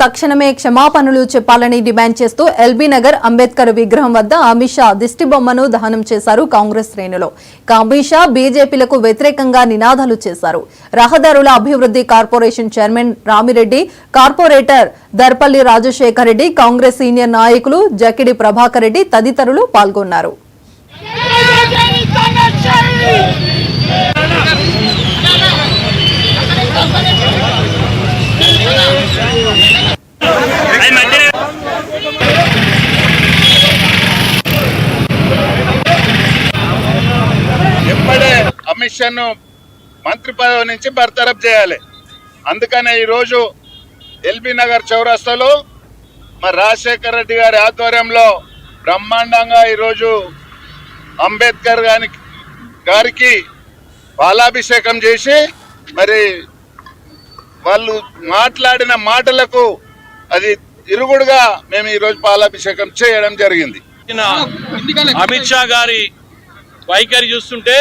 తక్షణమే క్షమాపణలు చెప్పాలని డిమాండ్ చేస్తూ ఎల్బీ నగర్ అంబేద్కర్ విగ్రహం వద్ద అమిత్ షా దిష్టి బొమ్మను దహనం చేశారు కాంగ్రెస్ శ్రేణులు. అమిత్ షా బీజేపీలకు వ్యతిరేకంగా నినాదాలు చేశారు. రహదారుల అభివృద్ధి corporation chairman Ramireddy, corporator Darpalli Rajasekhar Reddy, Congress senior నాయకులు జకిడి ప్రభాకర్ రెడ్డి తదితరులు పాల్గొన్నారు. అమిత్ షాను మంత్రి పదవి నుంచి బర్తరఫ్ చేయాలి. అందుకనే ఈరోజు ఎల్బీ నగర్ చౌరస్తాలో మరి రాజశేఖర్ రెడ్డి గారి ఆధ్వర్యంలో బ్రహ్మాండంగా ఈరోజు అంబేద్కర్ గారికి పాలాభిషేకం చేసి మరి వాళ్ళు మాట్లాడిన మాటలకు అది ఇరుగుడుగా మేము ఈరోజు పాలాభిషేకం చేయడం జరిగింది. అమిత్ షా గారి వైఖరి చూస్తుంటే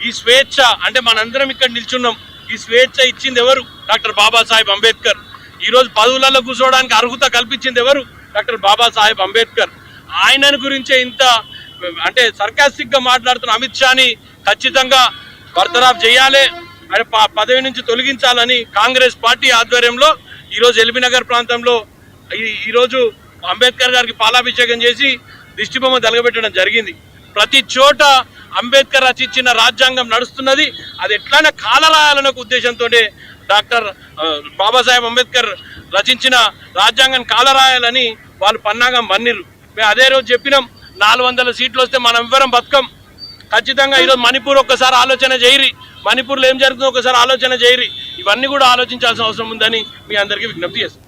ఈ స్వేచ్ఛ అంటే మనందరం ఇక్కడ నిల్చున్నాం, ఈ స్వేచ్ఛ ఇచ్చింది ఎవరు? డాక్టర్ బాబాసాహెబ్ అంబేద్కర్. ఈరోజు పదవులలో కూర్చోవడానికి అర్హత కల్పించింది ఎవరు? డాక్టర్ బాబాసాహెబ్ అంబేద్కర్. ఆయనను గురించే ఇంత అంటే సర్కాస్టిక్ గా మాట్లాడుతున్న అమిత్ షాని ఖచ్చితంగా బర్తరాఫ్ చేయాలి, ఆయన పదవి నుంచి తొలగించాలని కాంగ్రెస్ పార్టీ ఆధ్వర్యంలో ఈరోజు ఎల్బీ నగర్ ప్రాంతంలో ఈరోజు అంబేద్కర్ గారికి పాలాభిషేకం చేసి దిష్టిబొమ్మ తలగబెట్టడం జరిగింది. ప్రతి చోట అంబేద్కర్ రచించిన రాజ్యాంగం నడుస్తున్నది. అది ఎట్లైనా కాలరాయాలనే ఉద్దేశంతో డాక్టర్ బాబాసాహెబ్ అంబేద్కర్ రచించిన రాజ్యాంగం కాలరాయాలని వాళ్ళు పన్నాగం పన్నిరు. మేము అదే రోజు చెప్పినాం, 400 సీట్లు వస్తే మనం ఎవ్వరం బతకం. ఖచ్చితంగా ఈరోజు మణిపూర్ ఒక్కసారి ఆలోచన చేయరి, మణిపూర్లో ఏం జరుగుతుందో ఒకసారి ఆలోచన చేయరి. ఇవన్నీ కూడా ఆలోచించాల్సిన అవసరం ఉందని మీ అందరికీ విజ్ఞప్తి చేస్తాం.